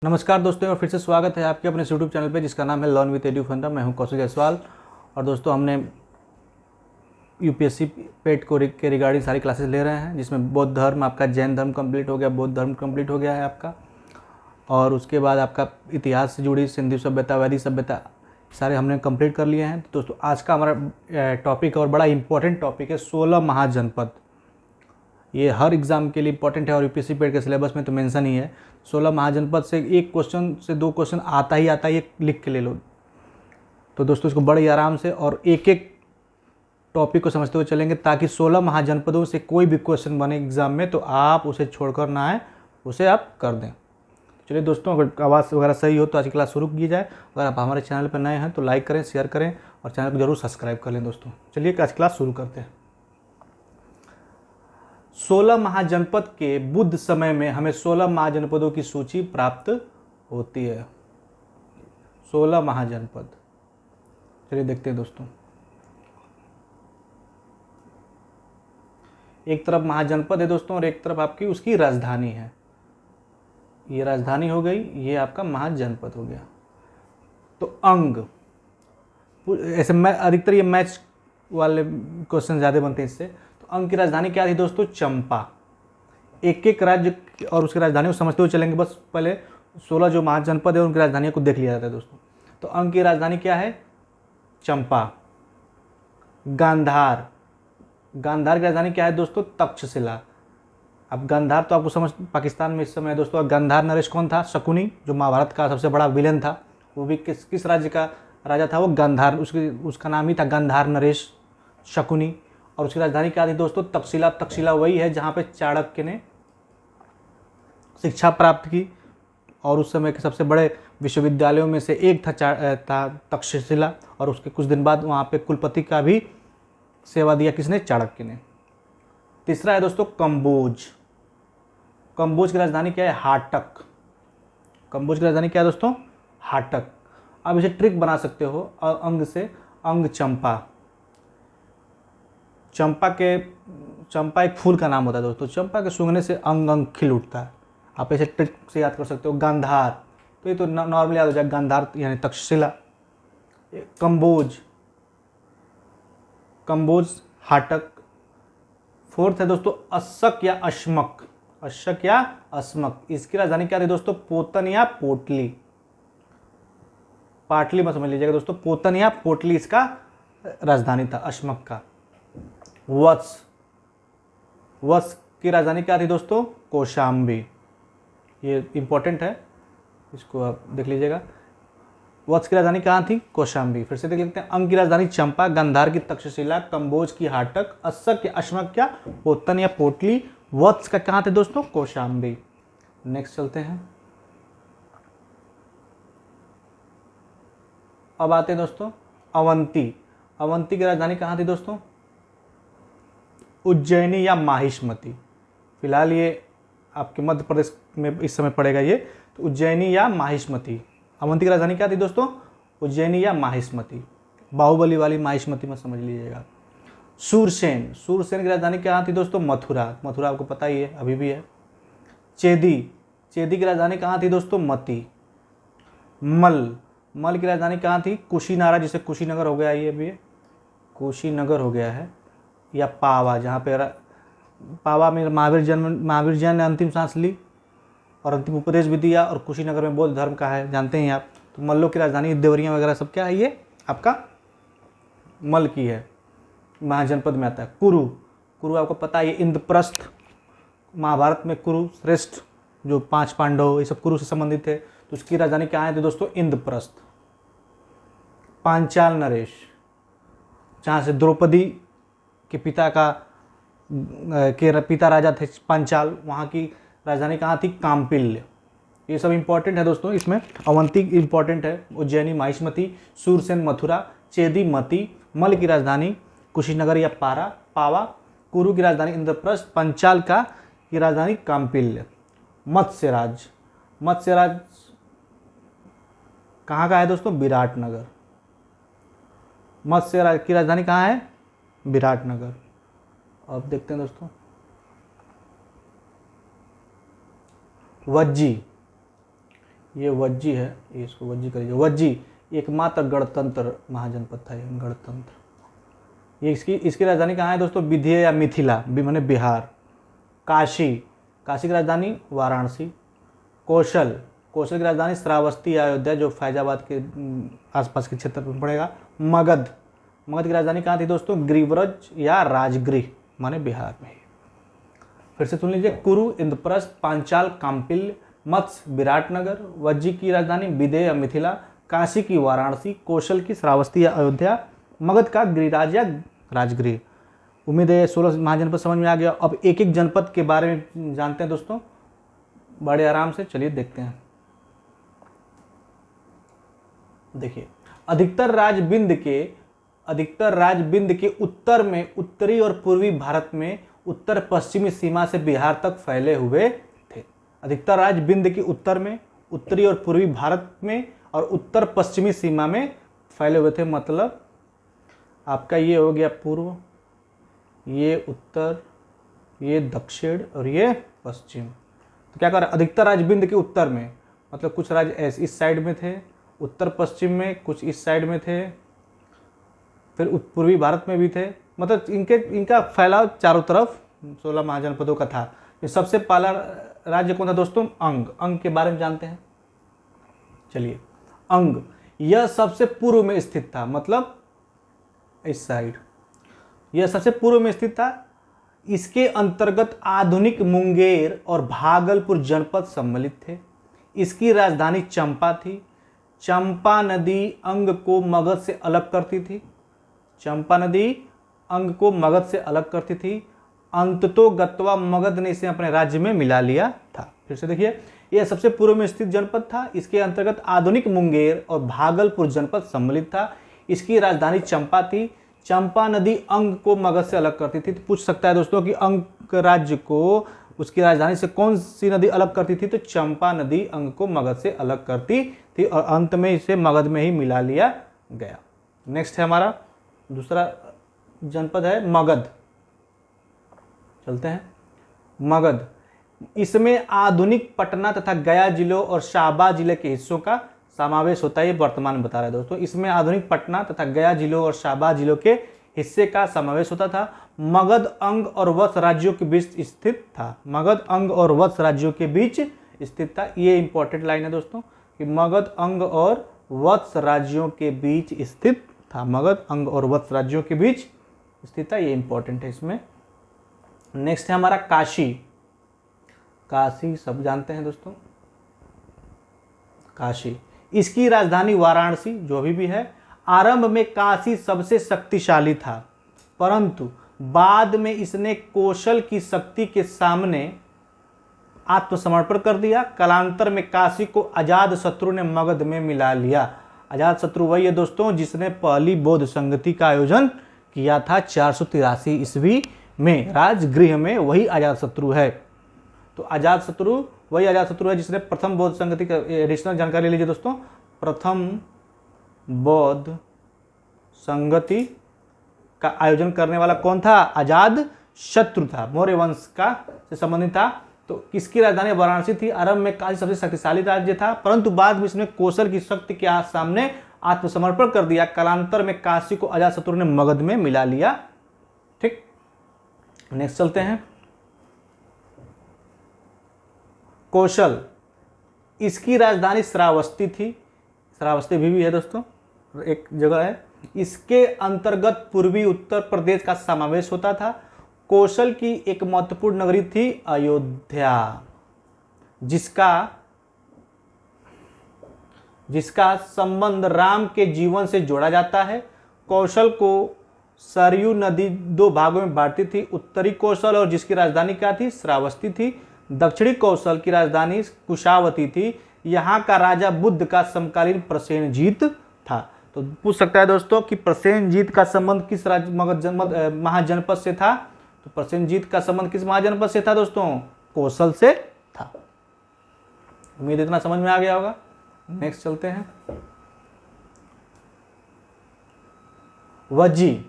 नमस्कार दोस्तों, और फिर से स्वागत है आपके अपने यूट्यूब चैनल पे जिसका नाम है लर्न विद एडू फंडा। मैं हूं कौशिक जायसवाल। और दोस्तों, हमने यूपीएससी पेट को के रिगार्डिंग सारी क्लासेस ले रहे हैं, जिसमें बौद्ध धर्म, आपका जैन धर्म कंप्लीट हो गया, बौद्ध धर्म कंप्लीट हो गया है आपका, और उसके बाद आपका इतिहास से जुड़ी सिंधु सभ्यता, वैदिक सभ्यता सारे हमने कंप्लीट कर लिए हैं। तो दोस्तों, आज का हमारा टॉपिक और बड़ा इंपॉर्टेंट टॉपिक है 16 महाजनपद। ये हर एग्ज़ाम के लिए इंपॉर्टेंट है और यूपीएससी पेड के सिलेबस में तो मेंशन ही है। 16 महाजनपद से एक क्वेश्चन से दो क्वेश्चन आता ही आता है, ये लिख के ले लो। तो दोस्तों, इसको बड़े आराम से और एक एक टॉपिक को समझते हुए चलेंगे, ताकि 16 महाजनपदों से कोई भी क्वेश्चन बने एग्जाम में तो आप उसे छोड़कर ना आए, उसे आप कर दें। चलिए दोस्तों, अगर आवाज़ वगैरह सही हो तो आज की क्लास शुरू की जाए। अगर आप हमारे चैनल पर नए हैं तो लाइक करें, शेयर करें और चैनल को जरूर सब्सक्राइब कर लें। दोस्तों चलिए आज क्लास शुरू करते हैं। 16 महाजनपद के बुद्ध समय में हमें 16 महाजनपदों की सूची प्राप्त होती है। 16 महाजनपद, चलिए देखते हैं दोस्तों। एक तरफ महाजनपद है दोस्तों और एक तरफ आपकी उसकी राजधानी है। ये राजधानी हो गई, ये आपका महाजनपद हो गया। तो अंग, ऐसे मैं अधिकतर ये मैच वाले क्वेश्चन ज़्यादा बनते हैं इससे। तो अंग की राजधानी क्या थी दोस्तों? चंपा। एक एक राज्य और उसकी राजधानी को समझते हुए चलेंगे। बस पहले 16 जो महाजनपद है उनकी राजधानियों को देख लिया जाता है दोस्तों। तो अंग की राजधानी क्या है? चंपा। गांधार, गांधार की राजधानी क्या है दोस्तों? तक्षशिला। अब गांधार तो आपको समझ, पाकिस्तान में इस समय है दोस्तों। गांधार नरेश कौन था? शकुनी, जो महाभारत का सबसे बड़ा विलेन था। वो भी किस राज्य का राजा था? वो गांधार, उसका नाम ही था गांधार नरेश शकुनी। और उसकी राजधानी क्या थी दोस्तों? तक्षशिला। तक्षशिला वही है जहाँ पे चाणक्य ने शिक्षा प्राप्त की, और उस समय के सबसे बड़े विश्वविद्यालयों में से एक था तक्षशिला। और उसके कुछ दिन बाद वहाँ पे कुलपति का भी सेवा दिया, किसने? चाणक्य ने। तीसरा है दोस्तों कंबोज। कंबोज की राजधानी क्या है? हाटक। कंबोज की राजधानी क्या है दोस्तों? हाटक। अब इसे ट्रिक बना सकते हो अंग से। अंग चंपा। चंपा एक फूल का नाम होता है दोस्तों। चंपा के सूंघने से अंग अंग खिल उठता है। आप ऐसे ट्रिक से याद कर सकते हो। गांधार, तो ये तो नॉर्मली याद हो जाए, गांधार यानी तक्षशिला। कंबोज, कंबोज हाटक। फोर्थ है दोस्तों अशक या अश्मक। अशक या अस्मक, इसकी राजधानी क्या थी दोस्तों? पोतन या पोटली। पाटली मत समझ लीजिएगा दोस्तों, पोतन या पोटली इसका राजधानी था अश्मक का। वत्स, वत्स की राजधानी क्या थी दोस्तों? कौशाम्बी। ये इंपॉर्टेंट है, इसको आप देख लीजिएगा। वत्स की राजधानी कहाँ थी? कौशाम्बी। फिर से देख लेते हैं। अंग की राजधानी चंपा, गांधार की तक्षशिला, कंबोज की हाटक, अशक या अश्मक क्या? पोतन या पोटली। वत्स का कहाँ थे दोस्तों? कौशाम्बी। नेक्स्ट चलते हैं। अब आते हैं दोस्तों अवंती। अवंती की राजधानी कहाँ थी दोस्तों? उज्जैनी या माहिष्मती। फिलहाल ये आपके मध्य प्रदेश में इस समय पड़ेगा ये। तो उज्जैनी या माहिष्मती। अवंती की राजधानी क्या थी दोस्तों? उज्जैनी या माहिष्मती। बाहुबली वाली माहिष्मती में समझ लीजिएगा। सूरसेन, सूरसेन की राजधानी कहाँ थी दोस्तों? मथुरा। मथुरा आपको पता ही है, अभी भी है। चेदी, चेदी की राजधानी कहाँ थी दोस्तों? मती। मल, मल की राजधानी कहाँ थी? कुशीनारा, जिसे कुशीनगर हो गया, ये भी कुशीनगर हो गया है। या पावा, जहाँ पे पावा में महावीर जैन ने अंतिम सांस ली और अंतिम उपदेश भी दिया, और कुशीनगर में बौद्ध धर्म का है, जानते हैं आप। तो मल्लों की राजधानी देवरिया वगैरह सब क्या है? ये आपका मल की है, महाजनपद में आता है। कुरु, कुरु आपको पता है, ये इंद्रप्रस्थ, महाभारत में कुरु श्रेष्ठ, जो 5 पांडव, ये सब कुरु से संबंधित थे। तो उसकी राजधानी क्या है दोस्तों? इंद्रप्रस्थ। पांचाल नरेश, जहाँ से द्रौपदी के पिता राजा थे पांचाल, वहाँ की राजधानी कहाँ थी? काम्पिल्य। ये सब इंपॉर्टेंट है दोस्तों इसमें। अवंती इंपॉर्टेंट है, उज्जैनी माहिष्मती, सूरसेन मथुरा, चेदी मती, मल की राजधानी कुशीनगर या पावा, कुरु की राजधानी इंद्रप्रस्थ, पंचाल की राजधानी काम्पिल्य। मत्स्यराज, मत्स्यराज कहाँ का है दोस्तों? विराटनगर। मत्स्यराज की राजधानी कहाँ है? विराटनगर। अब देखते हैं दोस्तों वज्जी, ये वज्जी है, ये इसको वज्जी कर लीजिए। वज्जी एकमात्र गणतंत्र महाजनपद था, ये गणतंत्र। ये इसकी राजधानी कहाँ है दोस्तों? विंध्य या मिथिला, माने बिहार। काशी, काशी की राजधानी वाराणसी। कौशल, कौशल की राजधानी श्रावस्ती अयोध्या, जो फैजाबाद के आसपास के क्षेत्र में पड़ेगा। मगध, मगध की राजधानी कहाँ थी दोस्तों? गिरिव्रज या राजगृह, माने बिहार में। फिर से सुन लीजिए, कुरु, इंद्रप्रस्थ, पांचाल, काम्पिल्य, मत्स्य, विराटनगर। वज्जी की राजधानी विंध्य या मिथिला। काशी की वाराणसी। कौशल की श्रावस्ती या अयोध्या। मगध का गिरिराज या राजगृह। उम्मीद है 16 महाजनपद समझ में आ गया। अब एक एक जनपद के बारे में जानते हैं दोस्तों, बड़े आराम से। चलिए देखते हैं। देखिए, अधिकतर राज्य विंध्य के उत्तर में, उत्तरी और पूर्वी भारत में उत्तर पश्चिमी सीमा से बिहार तक फैले हुए थे। अधिकतर राज्य विंध्य के उत्तर में, उत्तरी और पूर्वी भारत में और उत्तर पश्चिमी सीमा में फैले हुए थे। मतलब आपका ये हो गया पूर्व, ये उत्तर, ये दक्षिण और ये पश्चिम। तो क्या कर, अधिकतर राज्य विंध्य के उत्तर में, मतलब कुछ राज्य ऐसे इस साइड में थे, उत्तर पश्चिम में कुछ इस साइड में थे, फिर पूर्वी भारत में भी थे। मतलब इनका फैलाव चारों तरफ 16 महाजनपदों का था। ये सबसे पहला राज्य कौन था दोस्तों? अंग। अंग के बारे में जानते हैं। चलिए, अंग यह सबसे पूर्व में स्थित था, मतलब इस साइड, यह सबसे पूर्व में स्थित था। इसके अंतर्गत आधुनिक मुंगेर और भागलपुर जनपद सम्मिलित थे। इसकी राजधानी चंपा थी। चंपा नदी अंग को मगध से अलग करती थी। चंपा नदी अंग को मगध से अलग करती थी। अंततोगत्वा मगध ने इसे अपने राज्य में मिला लिया था। फिर से देखिए, यह सबसे पूर्व में स्थित जनपद था। इसके अंतर्गत आधुनिक मुंगेर और भागलपुर जनपद सम्मिलित था। इसकी राजधानी चंपा थी। चंपा नदी अंग को मगध से अलग करती थी। तो पूछ सकता है दोस्तों कि अंग राज्य को उसकी राजधानी से कौन सी नदी अलग करती थी? तो चंपा नदी अंग को मगध से अलग करती थी और अंत में इसे मगध में ही मिला लिया गया। नेक्स्ट है हमारा दूसरा जनपद है मगध। चलते हैं मगध। इसमें आधुनिक पटना तथा गया जिलों और शाहबाद जिले के हिस्सों का समावेश होता है। ये वर्तमान में बता रहा है दोस्तों। इसमें आधुनिक पटना तथा गया जिलों और शाहबाद जिलों के हिस्से का समावेश होता था। मगध अंग और वत्स राज्यों के बीच स्थित था। मगध अंग और वत्स राज्यों के बीच स्थित था। ये इंपॉर्टेंट लाइन है दोस्तों कि मगध अंग और वत्स राज्यों के बीच स्थित था। मगध अंग और वत्स राज्यों के बीच स्थित था, ये इंपॉर्टेंट है इसमें। नेक्स्ट है हमारा काशी। काशी सब जानते हैं दोस्तों, काशी। इसकी राजधानी वाराणसी, जो अभी भी है। आरंभ में काशी सबसे शक्तिशाली था, परंतु बाद में इसने कौशल की शक्ति के सामने आत्मसमर्पण कर दिया। कालांतर में काशी को अजातशत्रु ने मगध में मिला लिया। अजातशत्रु वही है दोस्तों जिसने पहली बौद्ध संगति का आयोजन किया था 483 ईस्वी में राजगृह में। वही अजातशत्रु है। तो अजातशत्रु वही अजातशत्रु है जिसने प्रथम बौद्ध संगति का, एडिशनल जानकारी लीजिए दोस्तों, प्रथम बौद्ध संगति का आयोजन करने वाला कौन था? अजातशत्रु था। मौर्य वंश का से संबंधित था। तो किसकी राजधानी वाराणसी थी। आरंभ में काशी सबसे शक्तिशाली राज्य था, परंतु बाद में इसने कौशल की शक्ति के सामने आत्मसमर्पण कर दिया। कालांतर में काशी को अजातशत्रु ने मगध में मिला लिया। ठीक, नेक्स्ट चलते हैं कौशल। इसकी राजधानी श्रावस्ती थी। श्रावस्ती भी है दोस्तों, एक जगह है। इसके अंतर्गत पूर्वी उत्तर प्रदेश का समावेश होता था। कौशल की एक महत्वपूर्ण नगरी थी अयोध्या, जिसका संबंध राम के जीवन से जोड़ा जाता है। कौशल को सरयू नदी दो भागों में बांटती थी, उत्तरी कौशल और जिसकी राजधानी क्या थी? श्रावस्ती थी। दक्षिणी कौशल की राजधानी कुशावती थी। यहाँ का राजा बुद्ध का समकालीन प्रसेनजीत था। तो पूछ सकता है दोस्तों कि प्रसेनजीत का संबंध किस महाजनपद से था? तो प्रसेनजीत का संबंध किस महाजनपद से था दोस्तों? कौशल से था। उम्मीद इतना समझ में आ गया होगा। नेक्स्ट चलते हैं वज्जी।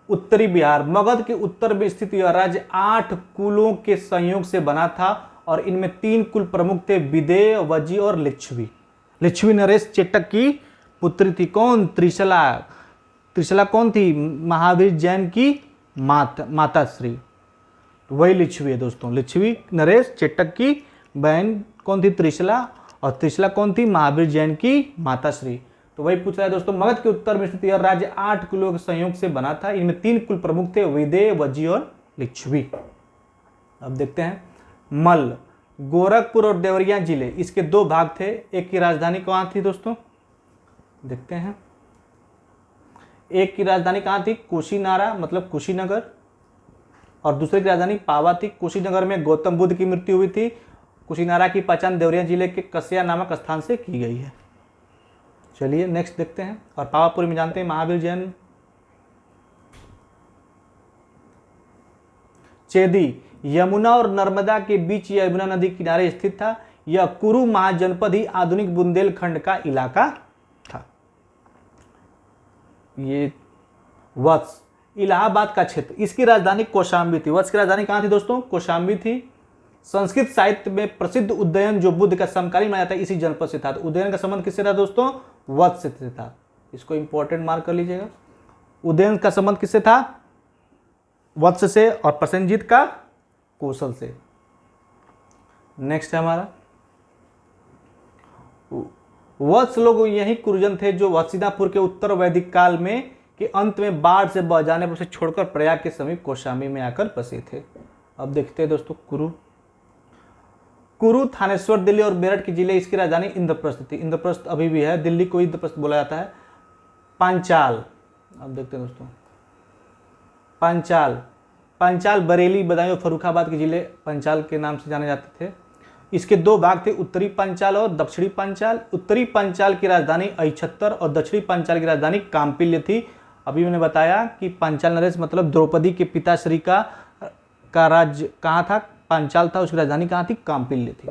उत्तरी बिहार। मगध के उत्तर में स्थित यह राज्य 8 कुलों के संयोग से बना था और इनमें 3 कुल प्रमुख थे, विदेह, वजी और लिच्छवी। लिच्छवी नरेश चेटक की पुत्री थी। कौन? त्रिशला। त्रिशला कौन थी? महावीर जैन की माता श्री, वही लिच्छवी है दोस्तों। लिच्छवी नरेश चेटक की बहन कौन थी? त्रिशला, और त्रिशला कौन थी? महावीर जैन की माताश्री। तो वही पूछ रहा है दोस्तों, मगध के उत्तर में स्थित यह राज्य 8 कुलों के संयोग से बना था। इनमें 3 कुल प्रमुख थे, विदेह, वजी और लिच्छवी। अब देखते हैं मल्ल। गोरखपुर और देवरिया जिले, इसके 2 भाग थे। एक की राजधानी कहाँ थी दोस्तों? देखते हैं। एक की राजधानी कहाँ थी? कुशीनारा, मतलब कुशीनगर, और दूसरे की राजधानी पावा थी। कुशीनगर में गौतम बुद्ध की मृत्यु हुई थी। कुशीनारा की पहचान देवरिया जिले के कस्या नामक स्थान से की गई है। चलिए नेक्स्ट देखते हैं। और पावापुरी में जानते हैं महावीर जैन। चेदी यमुना और नर्मदा के बीच यमुना नदी किनारे स्थित था। यह कुरु महाजनपद ही आधुनिक बुंदेलखंड का इलाका था। ये वत्स इलाहाबाद का क्षेत्र, इसकी राजधानी कौशाम्बी थी। वत्स की राजधानी कहाँ थी दोस्तों? कौशाम्बी थी। संस्कृत साहित्य में प्रसिद्ध उदयन जो बुद्ध का समकालीन माना जाता है, इसी जनपद से था। तो उदयन का संबंध किससे था दोस्तों? वत्स से था। इसको इंपॉर्टेंट मार्क कर लीजिएगा। उदयन का संबंध किससे था? वत्स से, और प्रसेनजीत का कौशल से। नेक्स्ट है हमारा, वत्स लोग यही कुरुजन थे जो हस्तिनापुर के उत्तर वैदिक काल में के अंत में बाढ़ से बह जाने पर उसे छोड़कर प्रयाग के समीप कौशाम्बी में आकर बसे थे। अब देखते हैं दोस्तों कुरु थानेश्वर दिल्ली और मेरठ के जिले, इसकी राजधानी इंद्रप्रस्थ थी। इंद्रप्रस्थ अभी भी है, दिल्ली को इंद्रप्रस्थ बोला जाता है। पांचाल, अब देखते हैं दोस्तों पांचाल बरेली, बदायूं और फर्रुखाबाद के जिले पंचाल के नाम से जाने जाते थे। इसके 2 भाग थे, उत्तरी पंचाल और दक्षिणी पंचाल। उत्तरी पंचाल की राजधानी अहिछत्तर और दक्षिणी पंचाल की राजधानी काम्पिल्य थी। अभी मैंने बताया कि पांचाल नरेश मतलब द्रौपदी के पिताश्री का राज्य कहाँ था? पांचाल था। उसकी राजधानी कहाँ थी? काम्पिल्य थी।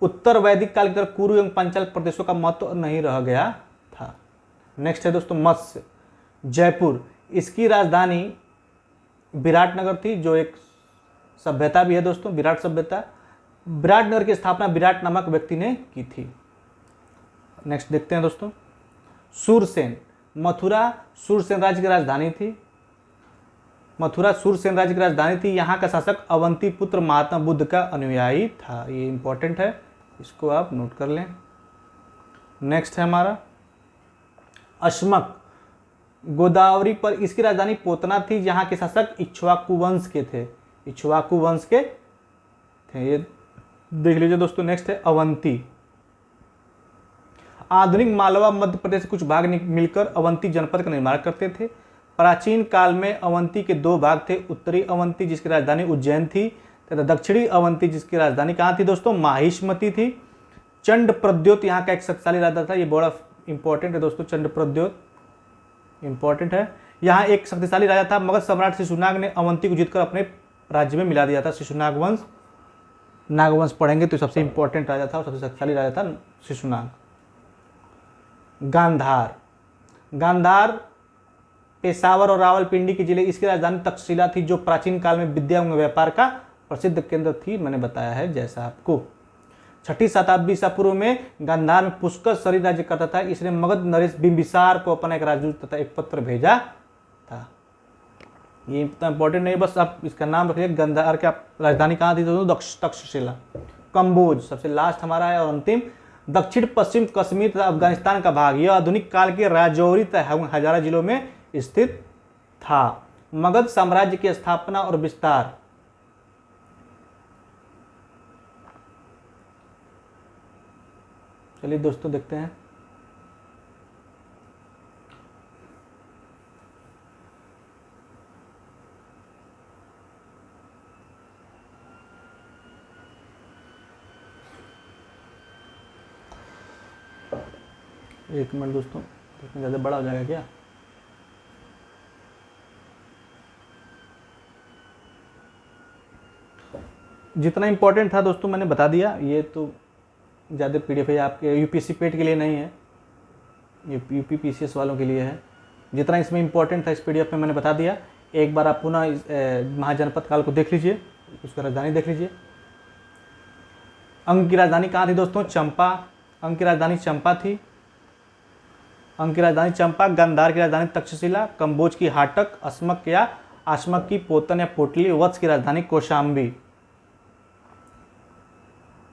उत्तर वैदिक काल की तरफ कुरु एवं पांचाल प्रदेशों का महत्व नहीं रह गया था। नेक्स्ट है दोस्तों मत्स्य। जयपुर, इसकी राजधानी विराटनगर थी, जो एक सभ्यता भी है दोस्तों, विराट सभ्यता। विराटनगर की स्थापना विराट नामक व्यक्ति ने की थी। नेक्स्ट देखते हैं दोस्तों सूरसेन। मथुरा सूरसेन राज्य की राजधानी थी। मथुरा सूरसेन राज्य की राजधानी थी। यहाँ का शासक अवंती पुत्र महात्मा बुद्ध का अनुयायी था। ये इंपॉर्टेंट है, इसको आप नोट कर लें। नेक्स्ट है हमारा अश्मक। गोदावरी पर, इसकी राजधानी पोतना थी। यहाँ के शासक इक्ष्वाकु वंश के थे। इक्ष्वाकु वंश के थे, ये देख लीजिए दोस्तों। नेक्स्ट है अवंती। आधुनिक मालवा मध्य प्रदेश के कुछ भाग मिलकर अवंती जनपद का निर्माण करते थे। प्राचीन काल में अवंती के 2 भाग थे, उत्तरी अवंती जिसकी राजधानी उज्जैन थी तथा दक्षिणी अवंती जिसकी राजधानी कहाँ थी दोस्तों? माहिष्मती थी। चंड प्रद्योत यहाँ का एक शक्तिशाली राजा था। ये बड़ा इंपॉर्टेंट है दोस्तों, चंड प्रद्योत इंपॉर्टेंट है। यहाँ एक शक्तिशाली राजा था। मगध सम्राट शिशुनाग ने अवंती को जीतकर अपने राज्य में मिला दिया था। शिशुनाग वंश, नागवंश पढ़ेंगे तो सबसे इंपॉर्टेंट राजा था और सबसे शक्तिशाली राजा था शिशुनाग। गांधार पेशावर और रावलपिंडी के जिले, इसकी राजधानी तक्षशिला थी, जो प्राचीन काल में विद्या एवं व्यापार का प्रसिद्ध केंद्र थी। मैंने बताया है जैसा आपको। 6ठी शताब्दी ईसा पूर्व में गांधार में पुष्कर शरीर राज्य करता था। इसने मगध नरेश बिंबिसार को अपना एक राजदूत तथा एक पत्र भेजा था। ये इतना इंपॉर्टेंट नहीं, बस आप इसका नाम रखिए। गांधार की राजधानी कहाँ थी दोस्तों? तक्षशिला। कंबोज सबसे लास्ट हमारा है और अंतिम। दक्षिण पश्चिम कश्मीर तथा अफगानिस्तान का भाग, यह आधुनिक काल के राजौरी तथा हजारा जिलों में स्थित था। मगध साम्राज्य की स्थापना और विस्तार। चलिए दोस्तों देखते हैं। एक मिनट दोस्तों, इतना ज़्यादा बड़ा हो जाएगा क्या? जितना इंपॉर्टेंट था दोस्तों मैंने बता दिया। ये तो ज़्यादा पीडीएफ है, आपके यूपीएससी पेट के लिए नहीं है, ये यूपी पीसीएस वालों के लिए है। जितना इसमें इंपॉर्टेंट था इस पीडीएफ में मैंने बता दिया। एक बार आप पुनः महाजनपद काल को देख लीजिए, उसका राजधानी देख लीजिए। अंग की राजधानी कहाँ थी दोस्तों? चंपा। अंग की राजधानी चंपा थी। अंग की राजधानी चंपा। गांधार की राजधानी तक्षशिला। कंबोज की हाटक। अस्मक या आश्मक की पोतन या पोटली। वत्स की राजधानी कौशाम्बी।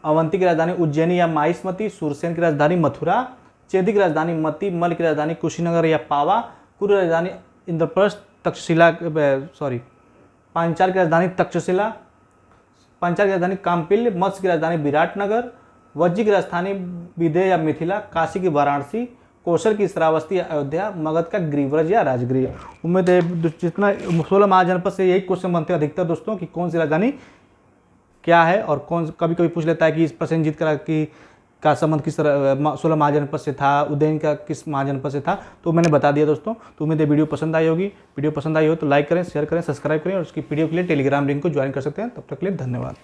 अवंती की राजधानी उज्जैनी या माहिष्मती। सूरसेन की राजधानी मथुरा। चेदी की राजधानी मती। मल की राजधानी कुशीनगर या पावा। कुरु की राजधानी इंद्रप्रस्थ। तक्षशिला पांचाल की राजधानी तक्षशिला। पांचाल की राजधानी काम्पिल्य। मत्स्य की राजधानी विराटनगर। वज्जी की राजधानी विदेह या मिथिला। काशी की वाराणसी। कौशल की श्रावस्ती या अयोध्या। मगध का गिरिव्रज या राजगृह। उम्मीद है जितना 16 महाजनपद से यही क्वेश्चन बनते हैं अधिकतर दोस्तों कि कौन सी राजधानी क्या है, और कौन कभी कभी पूछ लेता है कि इस प्रसेनजीत का संबंध किस 16 महाजनपद से था, उदयन का किस महाजनपद से था, तो मैंने बता दिया दोस्तों। तो उम्मीद है वीडियो पसंद आई होगी। वीडियो पसंद आई हो तो लाइक करें, शेयर करें, सब्सक्राइब करें, और उसकी पीडीएफ के लिए टेलीग्राम लिंक को ज्वाइन कर सकते हैं। तब तक के लिए धन्यवाद।